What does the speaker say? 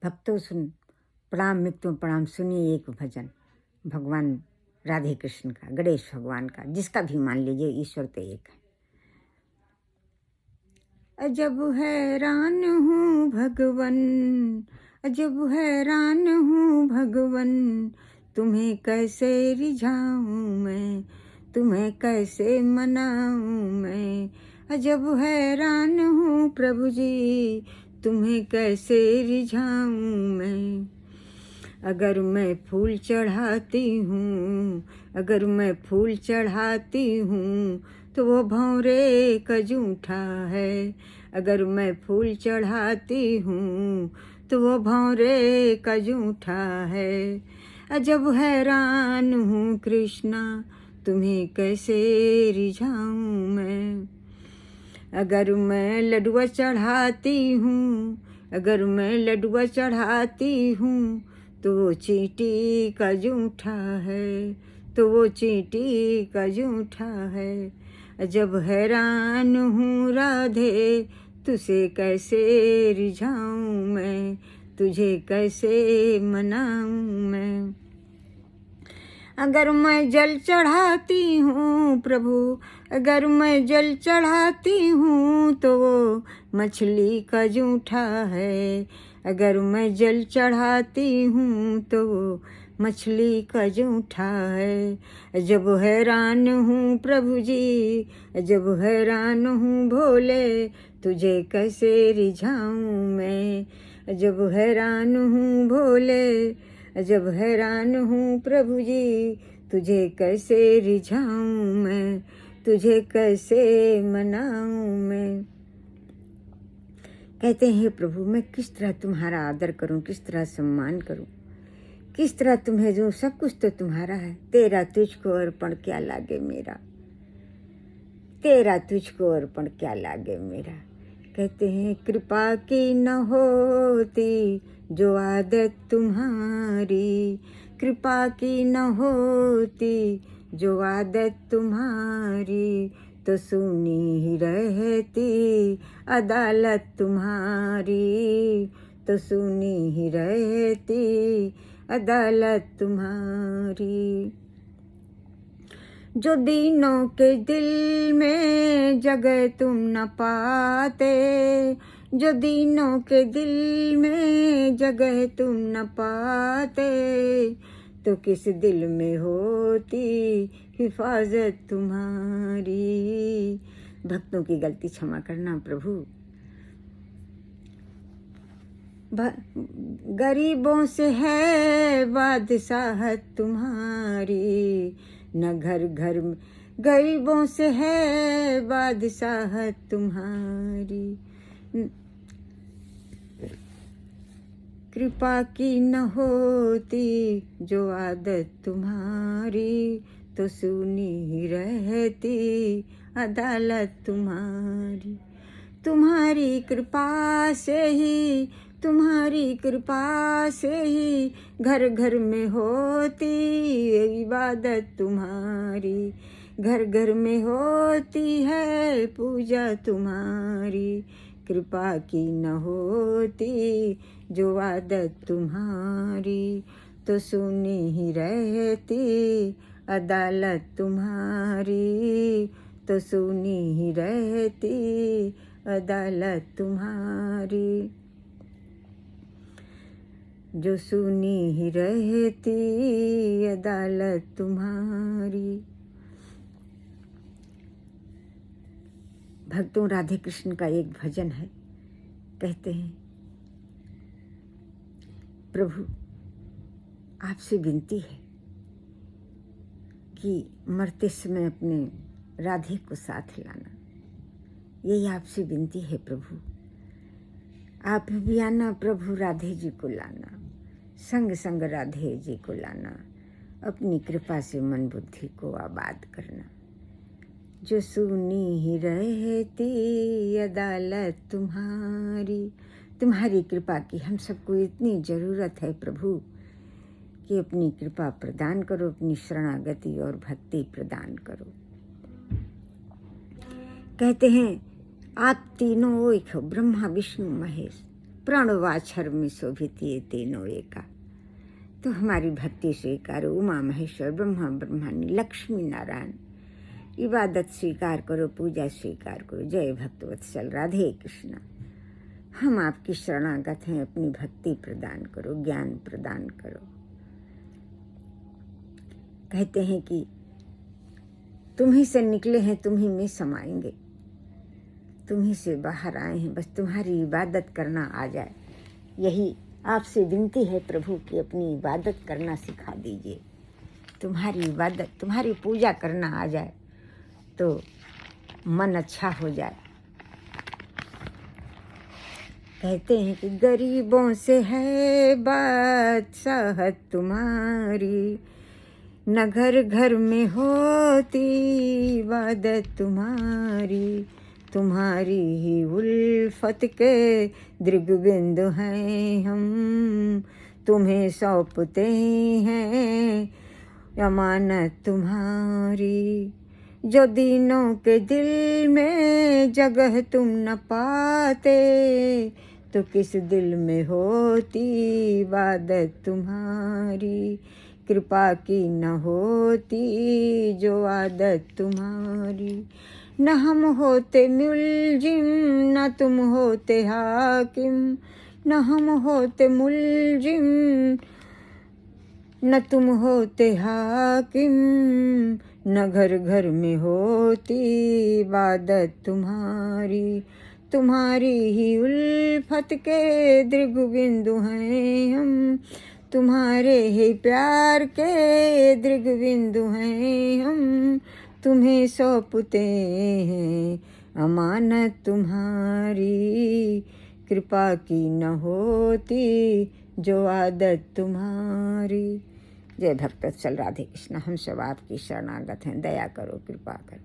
भक्तों सुन प्रणाम मित्रों प्रणाम। सुनिए एक भजन भगवान राधे कृष्ण का, गणेश भगवान का, जिसका भी मान लीजिए, ईश्वर तो एक है। अजब हैरान हूँ भगवन, अजब हैरान हूँ भगवन, तुम्हें कैसे रिझाऊँ मैं, तुम्हें कैसे मनाऊँ मैं। अजब हैरान हूँ प्रभु जी, तुम्हें कैसे रिझाऊँ मैं। अगर मैं फूल चढ़ाती हूँ, अगर मैं फूल चढ़ाती हूँ, तो वो भंवरे का जूठा है। अगर मैं फूल चढ़ाती हूँ, तो वो भंवरे का जूठा है। अजब हैरान हूँ कृष्णा, तुम्हें कैसे रिझाऊँ मैं। अगर मैं लडुआ चढ़ाती हूँ, अगर मैं लडुआ चढ़ाती हूँ, तो वो चींटी का जूठा है, तो वो चींटी का जूठा है। अजब हैरान हूँ राधे, तुझे कैसे रिझाऊँ मैं, तुझे कैसे मनाऊँ मैं। अगर मैं जल चढ़ाती हूँ प्रभु, अगर मैं जल चढ़ाती हूँ, तो वो मछली का जूठा है। अगर मैं जल चढ़ाती हूँ, तो वो मछली का जूठा है। जब हैरान हूँ प्रभु जी, जब हैरान हूँ भोले, तुझे कैसे रिझाऊँ मैं। जब हैरान हूँ भोले, जब हैरान हूँ प्रभु जी, तुझे कैसे रिझाऊँ मैं, तुझे कैसे मनाऊँ मैं। कहते हैं हे प्रभु, मैं किस तरह तुम्हारा आदर करूं, किस तरह सम्मान करूं, किस तरह तुम्हें दूं, सब कुछ तो तुम्हारा है। तेरा तुझको अर्पण क्या लागे मेरा, तेरा तुझको अर्पण क्या लागे मेरा। कहते हैं कृपा की न होती जो आदत तुम्हारी, कृपा की न होती जो आदत तुम्हारी, तो सुनी ही रहती अदालत तुम्हारी, तो सुनी ही रहती अदालत तुम्हारी। जो दीनों के दिल में जगह तुम न पाते, जो दीनों के दिल में जगह तुम न पाते, तो किस दिल में होती हिफाजत तुम्हारी। भक्तों की गलती क्षमा करना प्रभु। गरीबों से है बादशाहत तुम्हारी, न घर घर में, गरीबों से है बादशाहत तुम्हारी। कृपा की न होती जो आदत तुम्हारी, तो सुनी ही रहती अदालत तुम्हारी। तुम्हारी कृपा से ही, तुम्हारी कृपा से ही घर घर में होती इबादत तुम्हारी, घर घर में होती है पूजा तुम्हारी। कृपा की न होती जो आदत तुम्हारी, तो सुनी ही रहती अदालत तुम्हारी, तो सुनी ही रहती अदालत तुम्हारी। जो सुनी ही रहती अदालत तुम्हारी। भक्तों, राधे कृष्ण का एक भजन है। कहते हैं प्रभु आपसे विनती है कि मरते समय अपने राधे को साथ लाना। यही आपसे विनती है प्रभु। आप भी आना प्रभु, राधे जी को लाना, संग संग राधे जी को लाना, अपनी कृपा से मन बुद्धि को आबाद करना। जो सुनी ही रहती अदालत तुम्हारी। तुम्हारी कृपा की हम सबको इतनी ज़रूरत है प्रभु कि अपनी कृपा प्रदान करो, अपनी शरणागति और भक्ति प्रदान करो। कहते हैं आप तीनों एक हो, ब्रह्मा विष्णु महेश, प्रणवाक्षर में शोभित ये तीनों एका। तो हमारी भक्ति स्वीकार, उमा महेश्वर ब्रह्मा ब्रह्मांड लक्ष्मी नारायण, इबादत स्वीकार करो, पूजा स्वीकार करो। जय भक्तवत्सल राधे कृष्णा। हम आपकी शरणागत हैं, अपनी भक्ति प्रदान करो, ज्ञान प्रदान करो। कहते हैं कि तुम ही से निकले हैं, तुम ही में समाएंगे, तुम ही से बाहर आए हैं, बस तुम्हारी इबादत करना आ जाए। यही आपसे विनती है प्रभु कि अपनी इबादत करना सिखा दीजिए। तुम्हारी इबादत, तुम्हारी पूजा करना आ जाए तो मन अच्छा हो जाए। कहते हैं कि गरीबों से है बादशाहत तुम्हारी, न घर घर में होती इबादत तुम्हारी। तुम्हारी ही उल्फत के दृग्बिंदु हैं हम, तुम्हें सौंपते हैं अमानत तुम्हारी। जो दीनों के दिल में जगह तुम न पाते, तो किस दिल में होती इबादत तुम्हारी। कृपा की न होती जो आदत तुम्हारी। न हम होते मुलजिम न तुम होते हाकिम, न हम होते मुलजिम न तुम होते हाकिम। न घर घर में होती इबादत तुम्हारी। तुम्हारी ही उल्फत के दृग्बिंदु हैं हम, तुम्हारे ही प्यार के दृग्बिंदु हैं हम। तुम्हें सौंपते हैं अमानत तुम्हारी। कृपा की न होती जो आदत तुम्हारी। जय भक्तवत्सल राधे कृष्ण। हम सब आपकी शरणागत हैं, दया करो, कृपा करो।